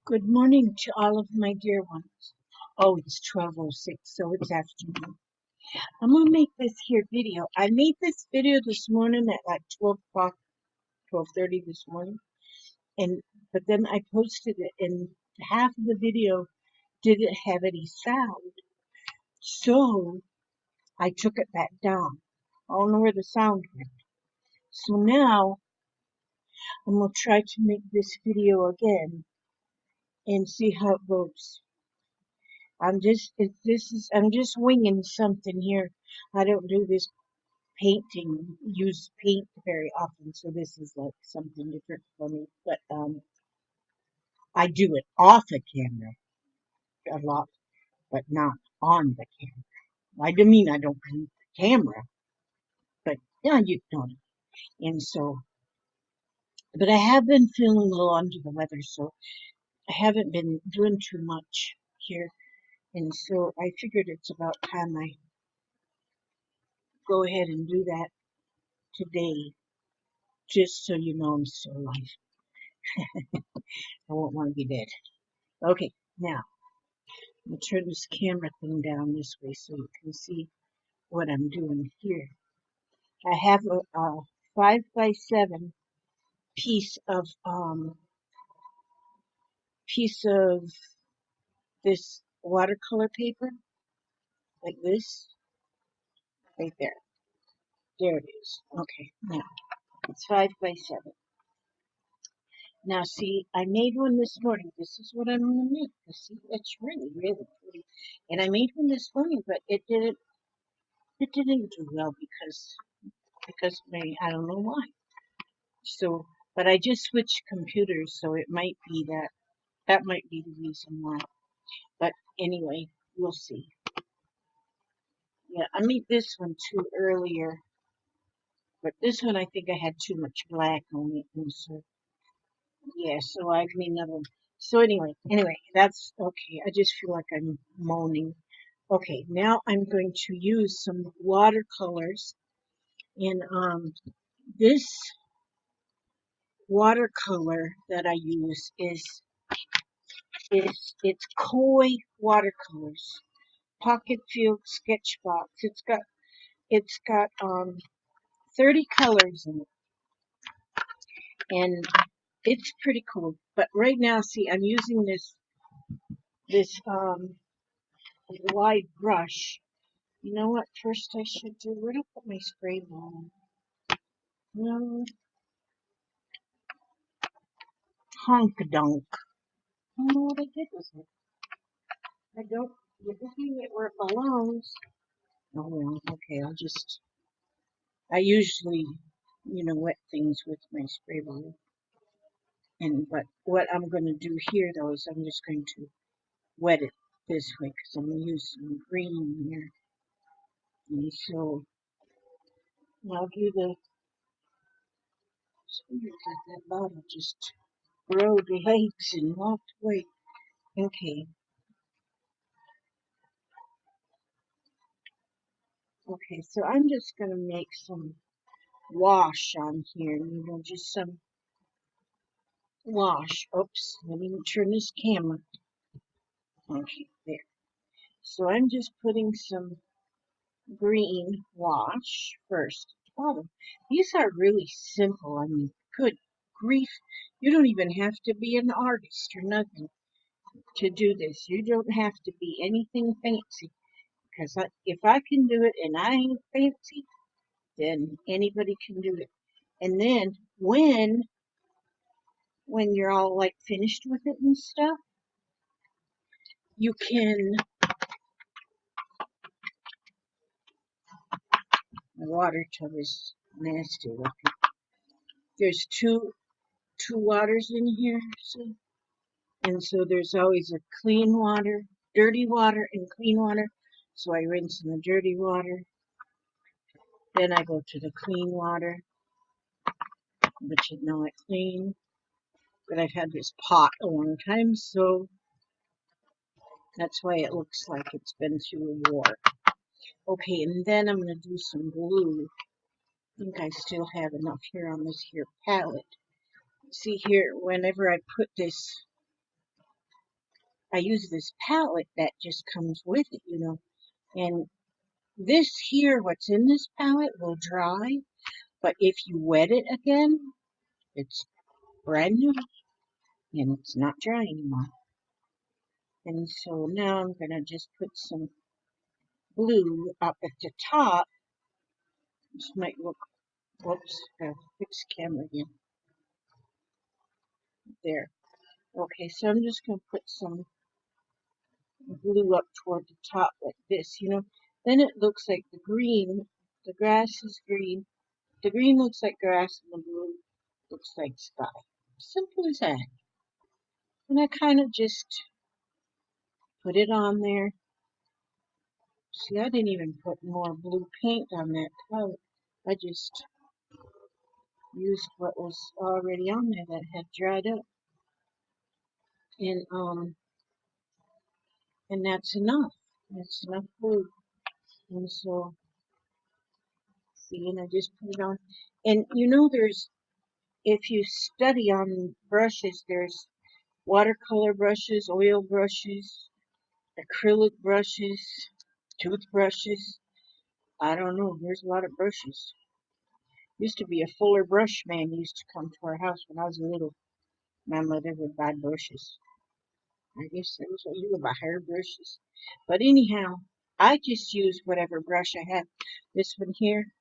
Good morning to all of my dear ones. Oh, it's 12:06, so it's afternoon. I'm gonna make this here video. I made this video this morning at like 12 o'clock, 12:30 this morning, and but then I posted it, and half of the video didn't have any sound, so I took it back down. I don't know where the sound went. So now I'm gonna try to make this video again and see how it goes. I'm just winging something here. I don't do this use paint very often, so this is like something different for me. But I do it off the camera a lot, but not on the camera. I don't mean I don't paint the camera, but yeah, you don't. And so, but I have been feeling a little under the weather, so I haven't been doing too much here. And so I figured it's about time I go ahead and do that today, just so you know I'm still alive. I won't want to be dead. Okay, now I'm gonna turn this camera thing down this way so you can see what I'm doing here. I have a 5x7 piece of piece of this watercolor paper, like this, right there. There it is. Okay, now it's 5x7. Now see, I made one this morning. This is what I'm gonna make. See, it's really, really pretty. And I made one this morning, but it didn't do well because maybe I don't know why. So, but I just switched computers, so it might be that might be the reason why. But anyway, we'll see. Yeah, I made this one too earlier, but this one I think I had too much black on it, and so yeah, so I made another one. So anyway, that's okay. I just feel like I'm moaning. Okay, now I'm going to use some watercolors, and this watercolor that I use is it's Koi watercolors, pocket field sketch box. It's got 30 colors in it, and it's pretty cool. But right now, see, I'm using this wide brush. You know what? First I should do. Where do I put my spray bottle? No, honk donk. I don't know what I did with it. I don't. You're looking at where it belongs. Oh well. Okay, I usually, wet things with my spray bottle. But what I'm going to do here, though, is I'm just going to wet it this way because I'm going to use some green here. And so I'll do that bottle just rode legs and walked away. Okay, okay, so I'm just going to make some wash on here, just some wash. Oops, let me turn this camera. Okay, there. So I'm just putting some green wash first. Bottom. These are really simple. I mean, good grief. You don't even have to be an artist or nothing to do this. You don't have to be anything fancy. Because if I can do it and I ain't fancy, then anybody can do it. And then when you're all like finished with it and stuff, you can. The water tub is nasty looking. There's two waters in here, see? And so there's always a clean water, dirty water, and clean water. So I rinse in the dirty water. Then I go to the clean water, but I clean. But I've had this pot a long time, so that's why it looks like it's been through a war. Okay, and then I'm going to do some glue. I think I still have enough here on this here palette. See here, whenever I put this I use this palette that just comes with it, you know. And this here, what's in this palette will dry, but if you wet it again, it's brand new and it's not dry anymore. And so now I'm going to just put some blue up at the top. This might look, whoops, fix camera again. There. Okay, so I'm just going to put some blue up toward the top like this, you know. Then it looks like the grass is green. The green looks like grass and the blue looks like sky. Simple as that. And I kind of just put it on there. See, I didn't even put more blue paint on that palette. I just used what was already on there that had dried up. And that's enough. That's enough blue. And so, see, and I just put it on. And you know, if you study on brushes, there's watercolor brushes, oil brushes, acrylic brushes, toothbrushes. I don't know. There's a lot of brushes. Used to be a Fuller brush man used to come to our house when I was little. My mother would buy brushes. I guess that was what you would buy, her brushes. But anyhow, I just used whatever brush I had. This one here,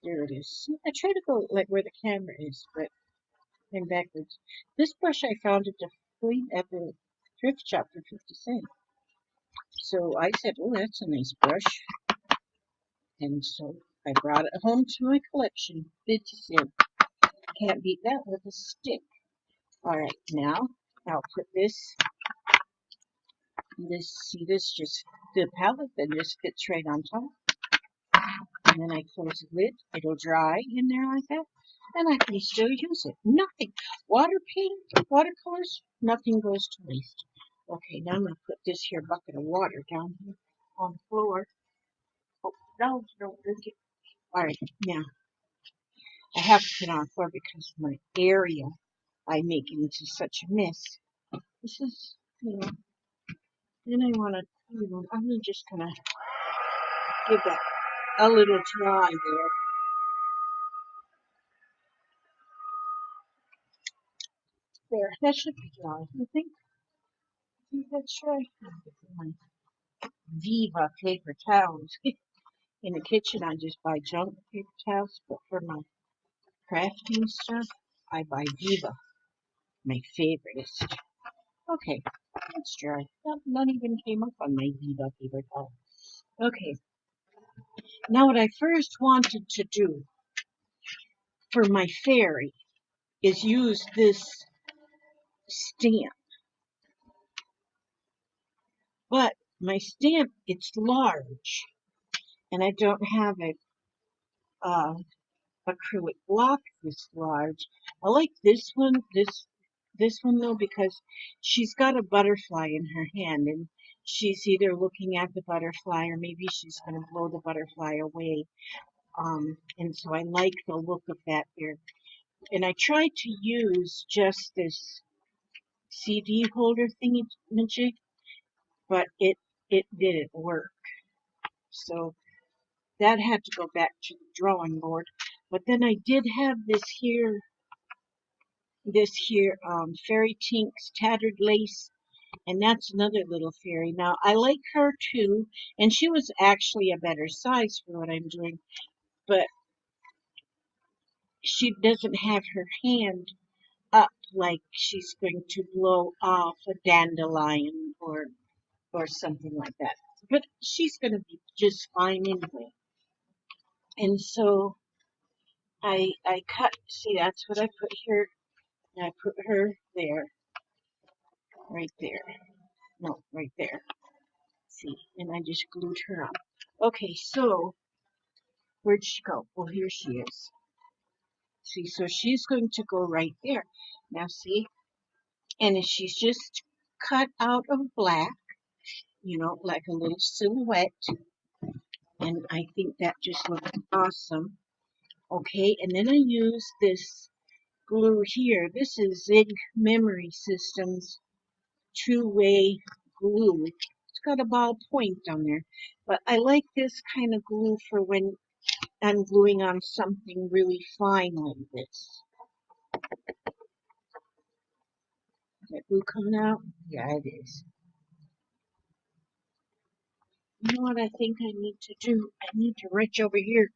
there it is. See, I try to go like where the camera is, but then backwards. This brush I found at the thrift shop for 50 cents. So I said, oh, that's a nice brush. And so I brought it home to my collection. 50 cents. Can't beat that with a stick. All right, now I'll put this, see this just, the palette then just fits right on top. And then I close the lid. It'll dry in there like that. And I can still use it. Nothing. Water paint, watercolors, nothing goes to waste. Okay, now I'm going to put this here bucket of water down here on the floor. Oh, no, don't drink it. All right, now I have to put it on the floor because my area I make it into such a mess. This is, you know, then I want to, you know, I'm just going to give that a little dry there. There, that should be dry. You think? I think that's right. My Viva paper towels. In the kitchen, I just buy junk paper towels, but for my crafting stuff, I buy Viva, my favoriteest. Okay, that's dry. None even came up on my Viva paper towel. Okay, now what I first wanted to do for my fairy is use this stamp. But my stamp, it's large, and I don't have a acrylic block this large. I like this one, this one though, because she's got a butterfly in her hand, and she's either looking at the butterfly or maybe she's going to blow the butterfly away. And so I like the look of that there. And I tried to use just this CD holder thingy majig, but it didn't work. So that had to go back to the drawing board. But then I did have this here Fairy Tink's Tattered Lace, and that's another little fairy. Now I like her too, and she was actually a better size for what I'm doing, but she doesn't have her hand up like she's going to blow off a dandelion or something like that. But she's going to be just fine anyway. And so I cut, see, that's what I put here. And I put her there, right there. No, right there. See, and I just glued her up. Okay, so where'd she go? Well, here she is. See, so she's going to go right there. Now, see, and she's just cut out of black, you know, like a little silhouette. And I think that just looks awesome. Okay, and then I use this glue here. This is Zig Memory Systems two-way glue. It's got a ball point on there, but I like this kind of glue for when I'm gluing on something really fine like this. Is that glue coming out? Yeah, it is. You know what I think I need to do? I need to reach over here,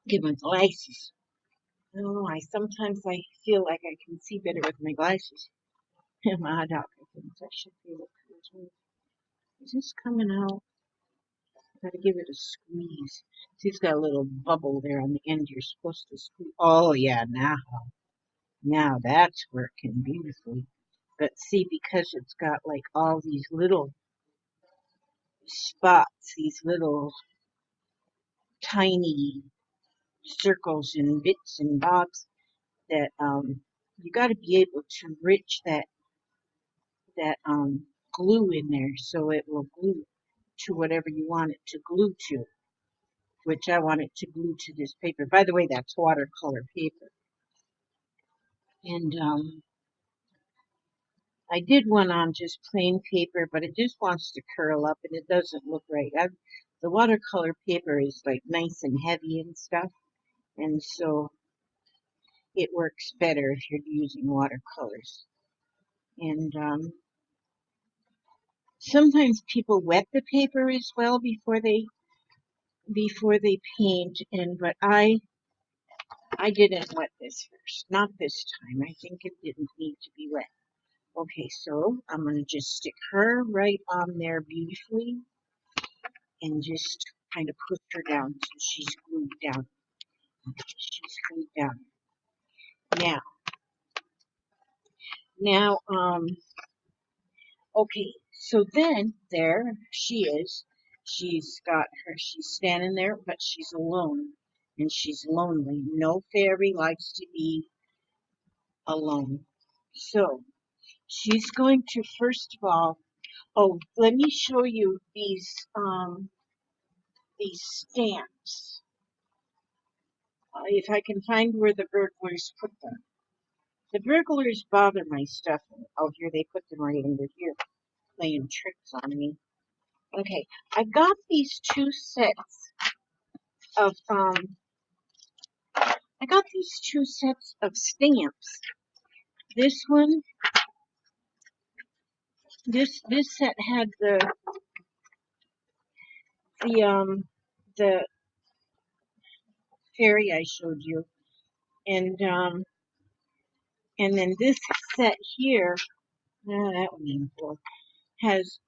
get my glasses. I don't know, sometimes I feel like I can see better with my glasses. My doctor thinks I should be able to. Is this coming out? Gotta give it a squeeze. See, it's got a little bubble there on the end. You're supposed to squeeze. Oh, yeah, now that's working beautifully. But see, because it's got like all these little spots, these little tiny circles and bits and bobs, that you got to be able to rich that glue in there so it will glue to whatever you want it to glue to, which I want it to glue to this paper. By the way, that's watercolor paper. And I did one on just plain paper, but it just wants to curl up and it doesn't look right. The watercolor paper is like nice and heavy and stuff, and so it works better if you're using watercolors. And sometimes people wet the paper as well before they paint, and but I didn't wet this first. Not this time. I think it didn't need to be wet. Okay, so I'm going to just stick her right on there beautifully and just kind of push her down so she's glued down. She's glued down. Now, okay, so then there she is. She's standing there, but she's alone and she's lonely. No fairy likes to be alone. So she's going to, first of all, oh, let me show you these stamps. If I can find where the burglars put them. The burglars bother my stuff. Oh, here they put them right under here, playing tricks on me. Okay, I got these two sets of stamps. This one, this set had the the fairy I showed you, and then this set here, that one ain't cool, has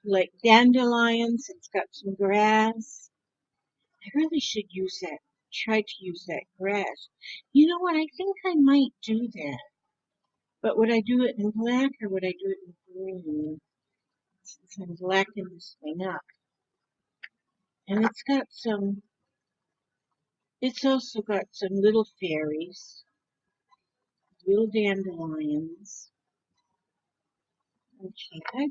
like dandelions. It's got some grass. I really should use that. Try to use that grass. You know what? I think I might do that. But would I do it in black or would I do it in green? Since I'm blacking this thing up. And it's also got some little fairies, little dandelions. Okay,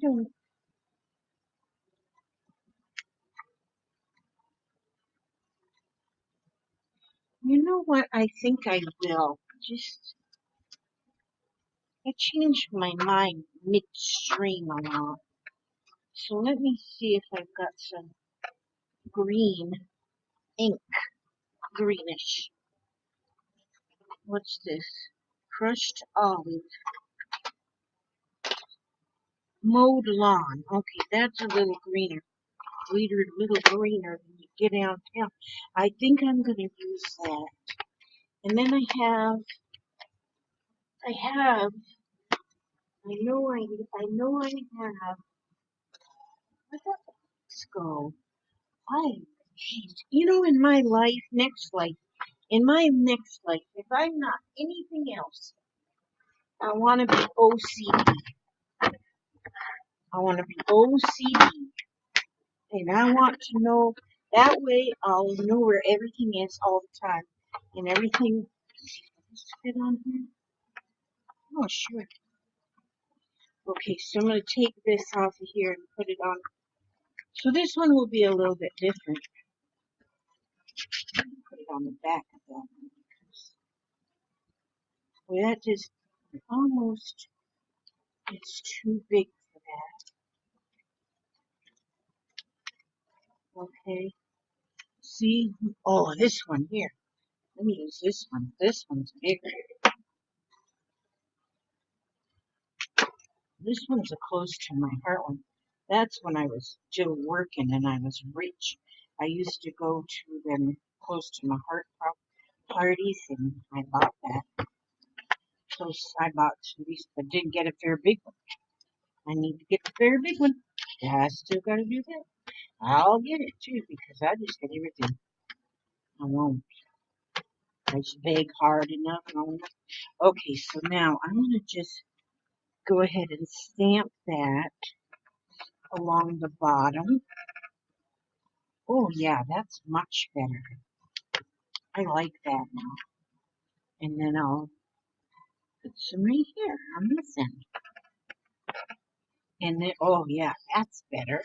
you know what? I think I will. I changed my mind midstream a lot. So let me see if I've got some green ink, greenish. What's this? Crushed olive, mowed lawn. Okay, that's a little greener, little greener than you get downtown. I think I'm going to use that. And then I have, I know I have, where'd that box go? Geez, you know, in my next life, if I'm not anything else, I want to be OCD. I want to be OCD. And I want to know, that way I'll know where everything is all the time. And everything, does this fit on here? Oh, sure. Okay, so I'm going to take this off of here and put it on. So this one will be a little bit different. Put it on the back of that one. Well, that is almost, it's too big for that. Okay. See? Oh, this one here. Let me use this one. This one's bigger. This one's a close to my heart one. That's when I was still working and I was rich. I used to go to them close to my heart parties and I bought that. So I bought at least, but didn't get a fair big one. I need to get the fair big one. Yeah, I still gotta do that. I'll get it too because I just get everything. I won't. I just beg hard enough. And all that. Okay, so now I'm gonna just go ahead and stamp that along the bottom. Oh yeah, that's much better. I like that now. And then I'll put some right here on this end. And then, oh yeah, that's better.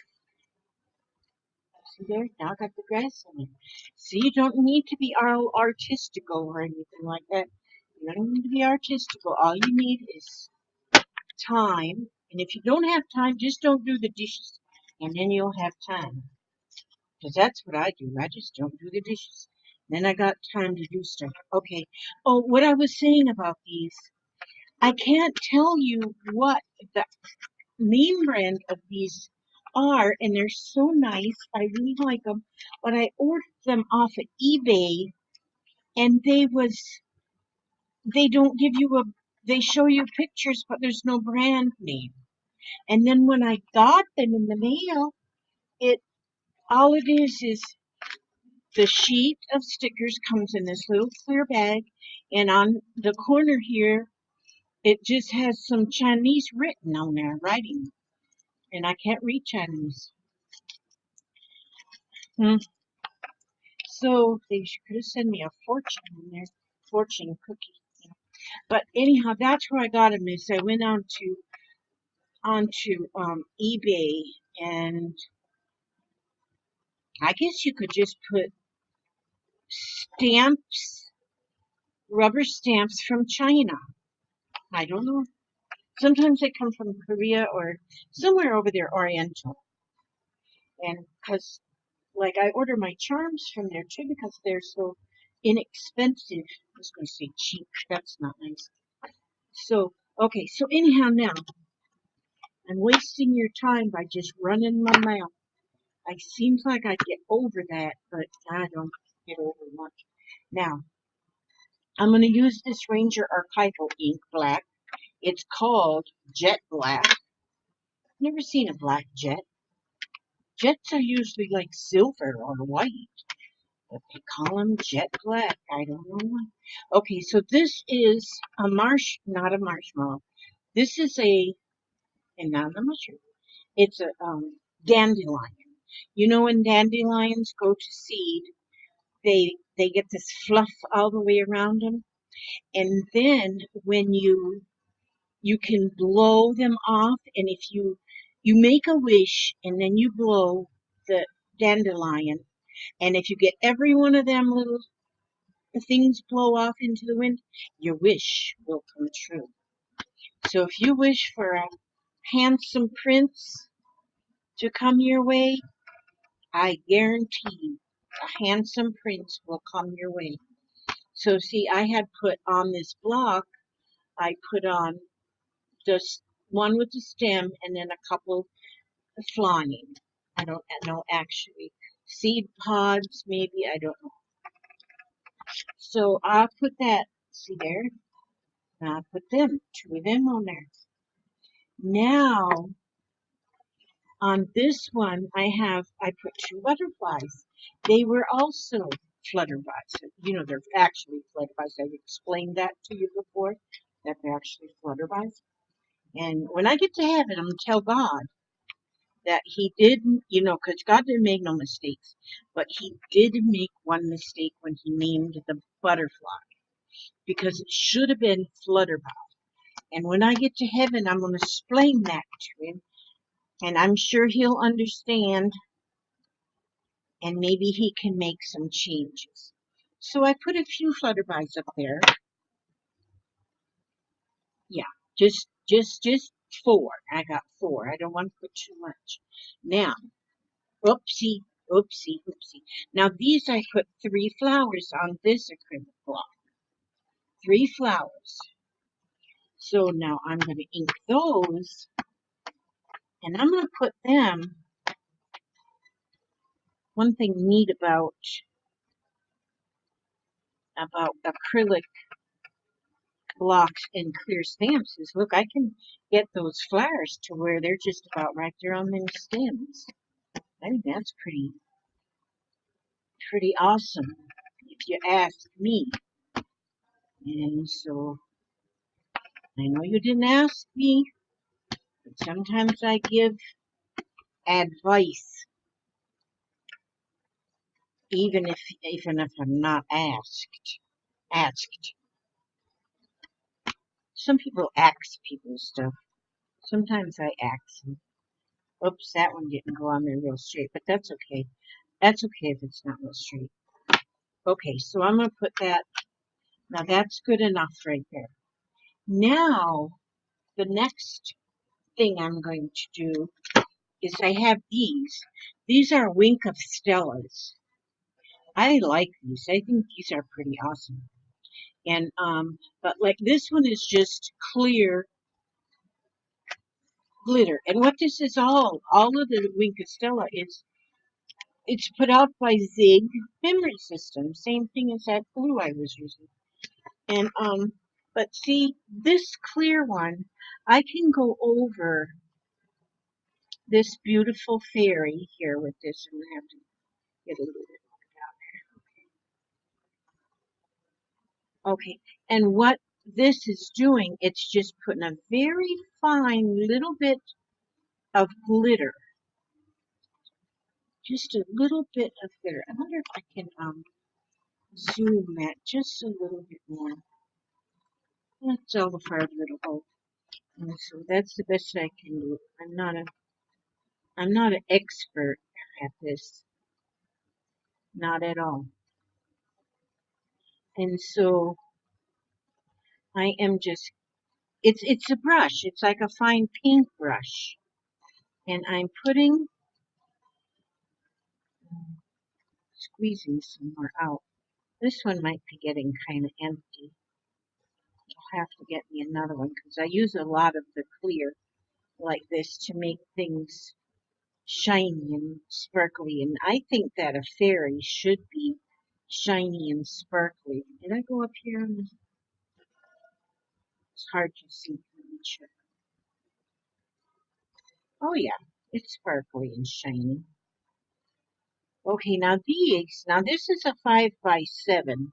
See there? Now I got the grass on it. See, you don't need to be all artistical or anything like that. You don't need to be artistical. All you need is time. And if you don't have time, just don't do the dishes. And then you'll have time. Because that's what I do. I just don't do the dishes. Then I got time to do stuff. Okay. Oh, what I was saying about these, I can't tell you what the name brand of these are, and they're so nice. I really like them. But I ordered them off of eBay, and they don't give you they show you pictures, but there's no brand name. And then when I got them in the mail, it all it is the sheet of stickers comes in this little clear bag, and on the corner here, it just has some Chinese written on there, writing, and I can't read Chinese. Hmm. So they could have sent me a fortune in there, fortune cookie. But anyhow, that's where I got them. Is I went onto eBay, and I guess you could just put stamps, rubber stamps from China. I don't know. Sometimes they come from Korea or somewhere over there, Oriental. And because, like, I order my charms from there too because they're so inexpensive. I was going to say cheap. That's not nice. So, okay. So, anyhow, now I'm wasting your time by just running my mouth. I seems like I get over that, but I don't get over much. Now, I'm going to use this Ranger Archival ink black. It's called Jet Black. Never seen a black jet. Jets are usually like silver or white, but they call them jet black. I don't know why. Okay, so this is a not a marshmallow. This is and not a mushroom. It's a dandelion. You know when dandelions go to seed, they get this fluff all the way around them, and then when you can blow them off, and if you make a wish and then you blow the dandelion, and if you get every one of them little things blow off into the wind, your wish will come true. So if you wish for a handsome prince to come your way, I guarantee a handsome prince will come your way. So see, I had put on this block, I put on just one with the stem and then a couple flying. I don't know actually. Seed pods, maybe, I don't know. So I'll put that, see there? Now I put them, two of them on there. Now, on this one, I put two butterflies. They were also flutterbies. You know, they're actually flutterbies. I've explained that to you before, that they're actually flutterbies. And when I get to heaven, I'm going to tell God that he didn't, because God didn't make no mistakes, but he did make one mistake when he named the butterfly, because it should have been flutterby. And when I get to heaven, I'm going to explain that to him, and I'm sure he'll understand, and maybe he can make some changes. So I put a few flutterbys up there, Yeah, just four. I got four. I don't want to put too much. Now, oopsie, oopsie, oopsie. Now these I put three flowers on this acrylic block. Three flowers. So now I'm going to ink those, and I'm going to put them. One thing neat about acrylic blocks and clear stamps is, look, I can get those flowers to where they're just about right there on them stems. I think that's pretty awesome, if you ask me. And so I know you didn't ask me, but sometimes I give advice, even if I'm not asked. Asked. Some people ask people stuff. Sometimes I ask them. Oops, that one didn't go on there real straight, but that's okay. That's okay if it's not real straight. Okay, so I'm going to put that. Now that's good enough right there. Now, the next thing I'm going to do is I have these. These are Wink of Stellas. I like these. I think these are pretty awesome. And but like this one is just clear glitter. And what this is all of the Wink of Stella is, it's put out by Zig Memory System. Same thing as that glue I was using. And but see, this clear one, I can go over this beautiful fairy here with this. I'm gonna have to get a little bit down. Okay, and what this is doing, it's just putting a very fine little bit of glitter, just a little bit of glitter. I wonder if I can zoom that just a little bit more. That's all the far little hole. And so that's the best I can do. I'm not an expert at this, not at all. And so I am just, it's a brush. It's like a fine paint brush. And I'm squeezing some more out. This one might be getting kind of empty. I'll have to get me another one because I use a lot of the clear like this to make things shiny and sparkly. And I think that a fairy should be shiny and sparkly. Did I go up here? It's hard to see. Let me check. Oh yeah, it's sparkly and shiny. Okay, now this is a 5 by 7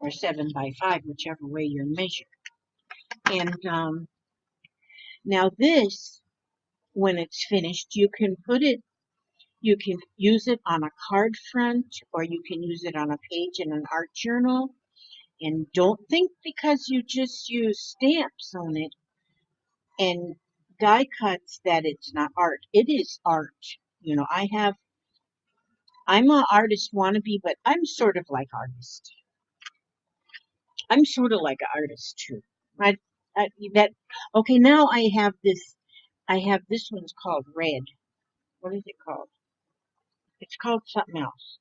or 7 by 5, whichever way you're measured. And now this, when it's finished, you can use it on a card front, or you can use it on a page in an art journal. And don't think because you just use stamps on it and die cuts that it's not art. It is art. You know, I'm an artist wannabe, but I'm sort of like artist. I'm sort of like an artist too. I, that okay. Now I have this. I have this one's called red. What is it called? It's called something else.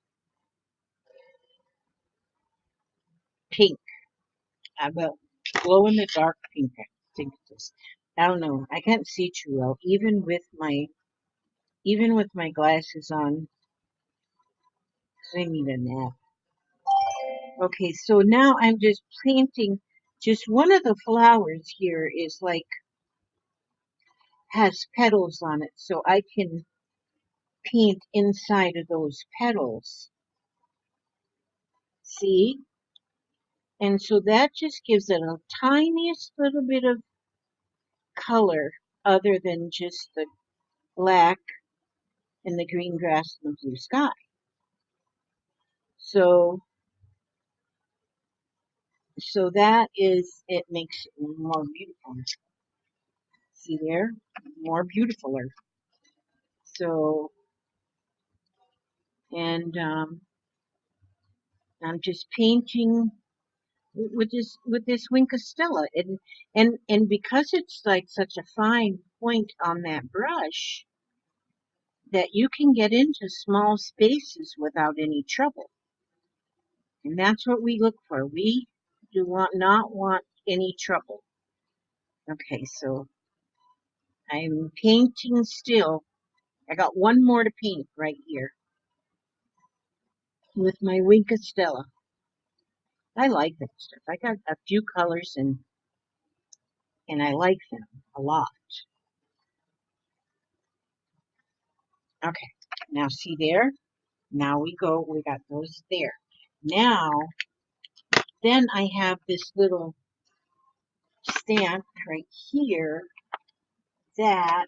Pink. Well, glow in the dark pink. I think it is. I don't know. I can't see too well, even with my glasses on. 'Cause I need a nap. Okay, so now I'm just painting. Just one of the flowers here is like has petals on it, so I can paint inside of those petals. See? And so that just gives it a tiniest little bit of color other than just the black and the green grass and the blue sky. So that is, it makes it more beautiful. See there? More beautifuler. So, and I'm just painting with this Wink Stella, and because it's like such a fine point on that brush that you can get into small spaces without any trouble. And that's what we look for. We do not want any trouble. Okay, so I'm painting still. I got one more to paint right here with my Wink Stella. I like that stuff. I got a few colors and I like them a lot. Okay, now see there? Now we got those there. Now, then I have this little stamp right here that,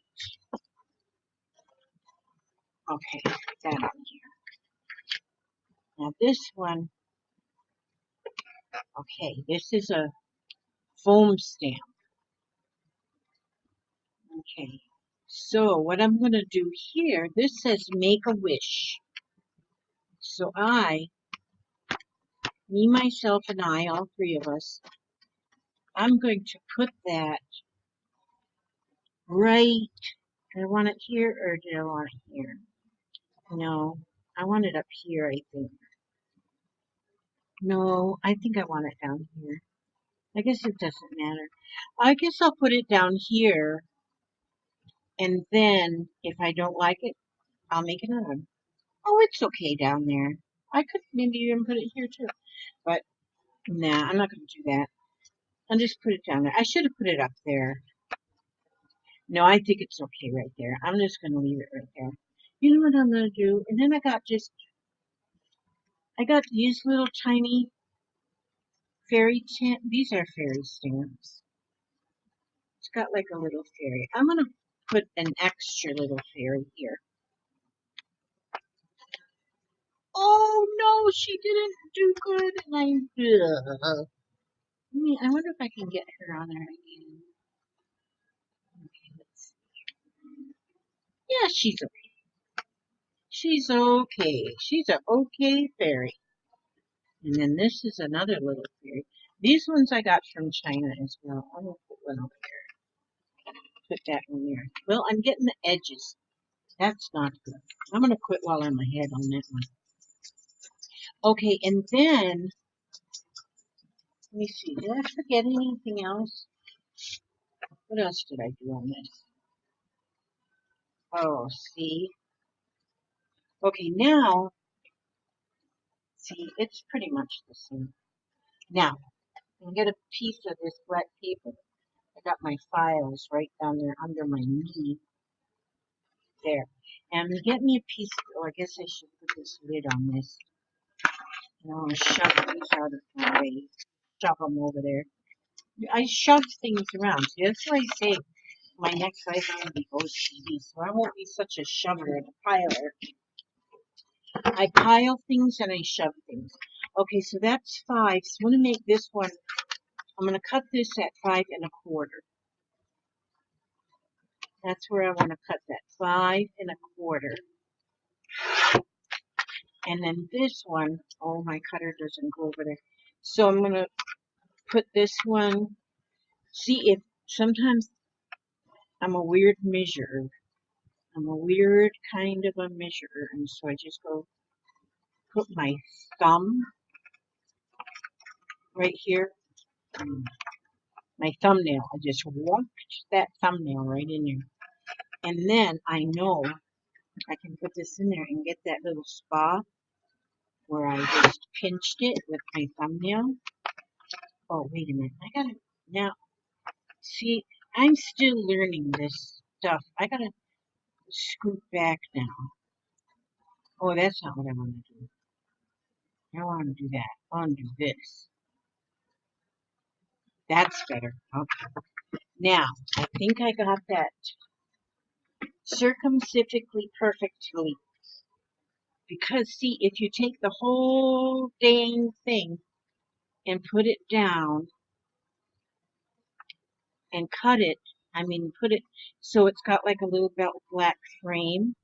okay, put that on here. Now this one, okay, this is a foam stamp. Okay, so what I'm going to do here, this says make a wish. So me, myself, and I, all three of us, I'm going to put that right, do I want it here or do I want it here? No, I want it up here, I think. No, I think I want it down here. I guess it doesn't matter. I guess I'll put it down here, and then if I don't like it, I'll make another one. Oh, it's okay down there. I could maybe even put it here too, but nah, I'm not going to do that. I'll just put it down there. I should have put it up there. No, I think it's okay right there. I'm just going to leave it right there. You know what I'm going to do? And then I got these little tiny these are fairy stamps. It's got like a little fairy. I'm going to put an extra little fairy here. Oh no, she didn't do good, and I wonder if I can get her on there again. Okay, let's see. Yeah, she's okay. She's okay. She's a okay fairy. And then this is another little fairy. These ones I got from China as well. I'm gonna put one over there. Put that one there. Well, I'm getting the edges. That's not good. I'm gonna quit while I'm ahead on that one. Okay, and then let me see. Did I forget anything else? What else did I do on this? Oh, see. Okay, now, see, it's pretty much the same. Now, I get a piece of this black paper. I got my files right down there under my knee. There. And get me a piece, oh, I guess I should put this lid on this. And I'll shove these out of my way. Shove them over there. I shove things around. See, that's why I say my next life I'm going to be OCD, so I won't be such a shover and a piler. I pile things and I shove things. Okay, so that's 5. So I'm going to make this one, I'm going to cut this at 5 1/4. That's where I want to cut that, 5 1/4. And then this one, oh, my cutter doesn't go over there. So I'm going to put this one, see if sometimes I'm a weird measurer. I'm a weird kind of a measurer. And so I just go put my thumb right here. My thumbnail. I just walked that thumbnail right in there. And then I know I can put this in there and get that little spot where I just pinched it with my thumbnail. Oh, wait a minute. I gotta, now, see, I'm still learning this stuff. I gotta scoot back now. Oh, that's not what I want to do. I don't want to do that. I want to do this. That's better. Okay. Now, I think I got that circumspectly perfectly. Because, see, if you take the whole dang thing and put it down and cut it, put it so it's got like a little black frame.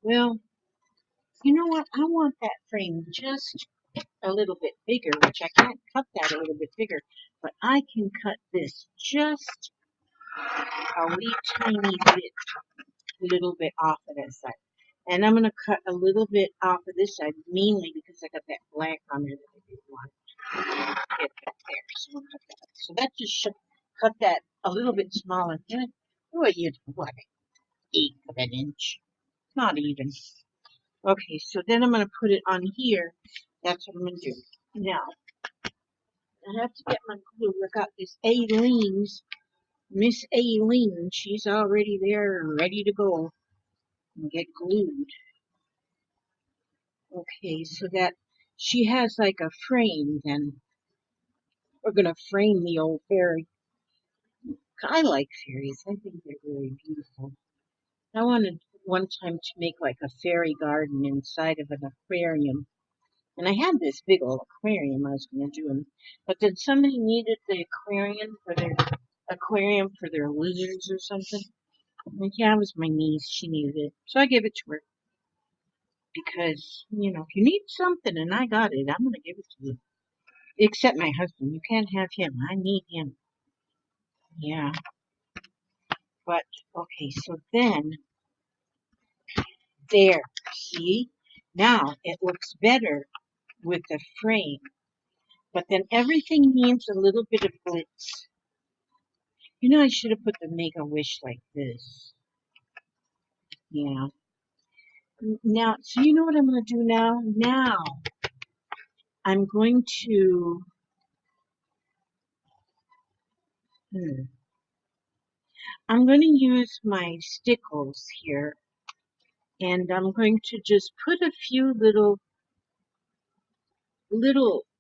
Well, You know what? I want that frame just a little bit bigger, which I can't cut that a little bit bigger, but I can cut this just a wee tiny bit, little bit off of this side. And I'm going to cut a little bit off of this side, mainly because I got that black on there that I didn't want to get back there. So we'll cut that. So that just should cut that a little bit smaller. What you what? Eighth of an inch. Not even. Okay, so then I'm going to put it on here. That's what I'm going to do. Now, I have to get my glue. I got this Aileen's, Miss Aileen. She's already there, ready to go and get glued. Okay, so that she has like a frame then. We're going to frame the old fairy. I like fairies. I think they're really beautiful. I wanted one time to make like a fairy garden inside of an aquarium. And I had this big old aquarium I was going to do. But then somebody needed the aquarium for their lizards or something. Like, yeah, it was my niece. She needed it. So I gave it to her. Because, you know, if you need something and I got it, I'm going to give it to you. Except my husband. You can't have him. I need him. Yeah. But, okay, so then, there. See? Now it looks better with the frame. But then everything needs a little bit of glitz. You know, I should have put the Make-A-Wish like this. Yeah. Now, so you know what I'm going to do now? Now, I'm going to, I'm going to use my stickles here. And I'm going to just put a few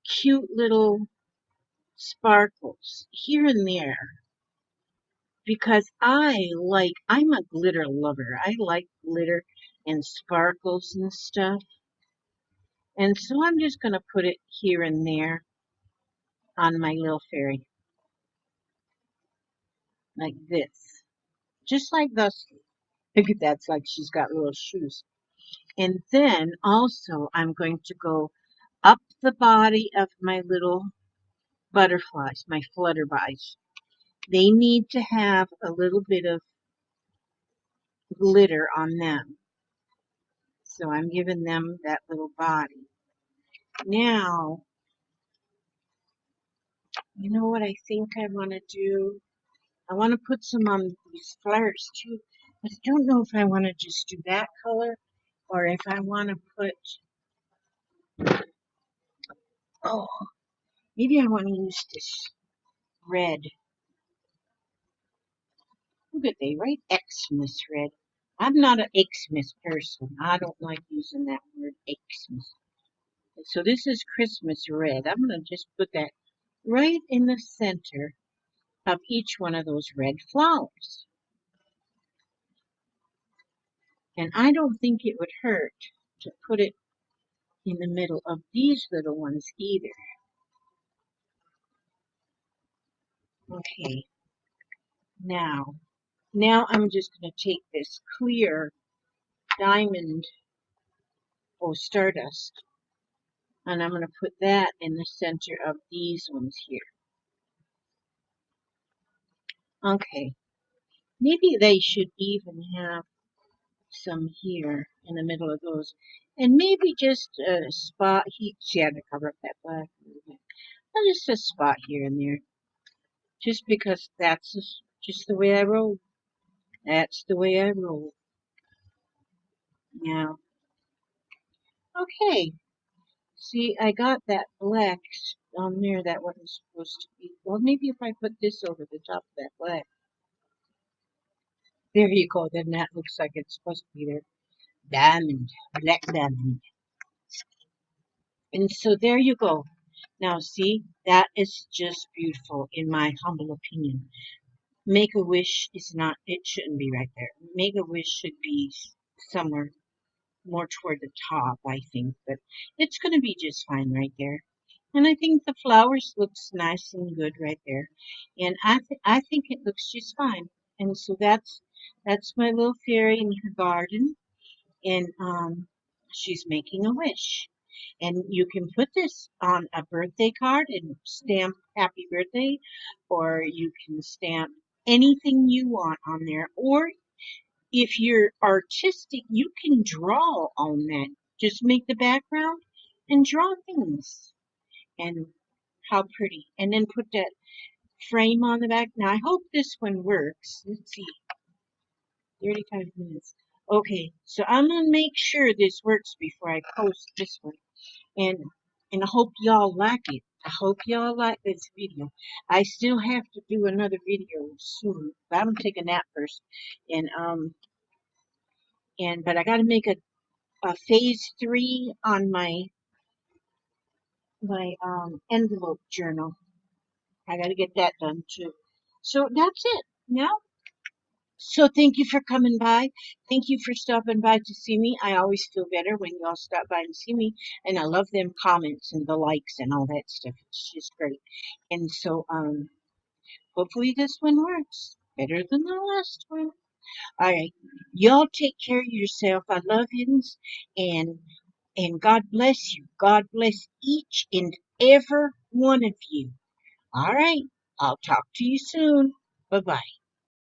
cute little sparkles here and there. Because I'm a glitter lover. I like glitter and sparkles and stuff. And so I'm just going to put it here and there on my little fairy. Like this. Just like this. Look at that. It's like she's got little shoes. And then also I'm going to go up the body of my little butterflies, my flutterbies. They need to have a little bit of glitter on them. So I'm giving them that little body. Now, you know what I think I want to do? I want to put some on these flowers too. But I don't know if I want to just do that color or if I want to put, oh, maybe I want to use this red. Look at they right Xmas red. I'm not an Xmas person. I don't like using that word Xmas. So this is Christmas red. I'm going to just put that right in the center of each one of those red flowers. And I don't think it would hurt to put it in the middle of these little ones either. Okay, now I'm just going to take this clear diamond or stardust and I'm going to put that in the center of these ones here. Okay, maybe they should even have some here in the middle of those. And maybe just a spot here. See, I had to cover up that black a little bit. Just a spot here and there. Just because that's just the way I roll. That's the way I roll. Now, okay. See, I got that black on there that wasn't supposed to be. Well, maybe if I put this over the top of that black. There you go. Then that looks like it's supposed to be there. Diamond. Black diamond. And so there you go. Now, see, that is just beautiful in my humble opinion. Make-A-Wish is not, it shouldn't be right there. Make-A-Wish should be somewhere more toward the top, I think, but it's going to be just fine right there. And I think the flowers looks nice and good right there. And I think it looks just fine. And so that's my little fairy in her garden. And she's making a wish. And you can put this on a birthday card and stamp happy birthday, or you can stamp anything you want on there. Or if you're artistic, you can draw on that. Just make the background and draw things. And how pretty. And then put that frame on the back. Now I hope this one works. Let's see. 35 minutes. Okay, so I'm gonna make sure this works before I post this one. And and I hope y'all like it. I hope y'all like this video. I still have to do another video soon. But I'm gonna take a nap first. And but I gotta make a phase 3 on my envelope journal. I gotta get that done too. So that's it. Now, so thank you for coming by. Thank you for stopping by to see me. I always feel better when y'all stop by and see me. And I love them comments and the likes and all that stuff. It's just great. And so hopefully this one works better than the last one. All right. Y'all take care of yourself. I love yous, and God bless you. God bless each and every one of you. All right. I'll talk to you soon. Bye bye.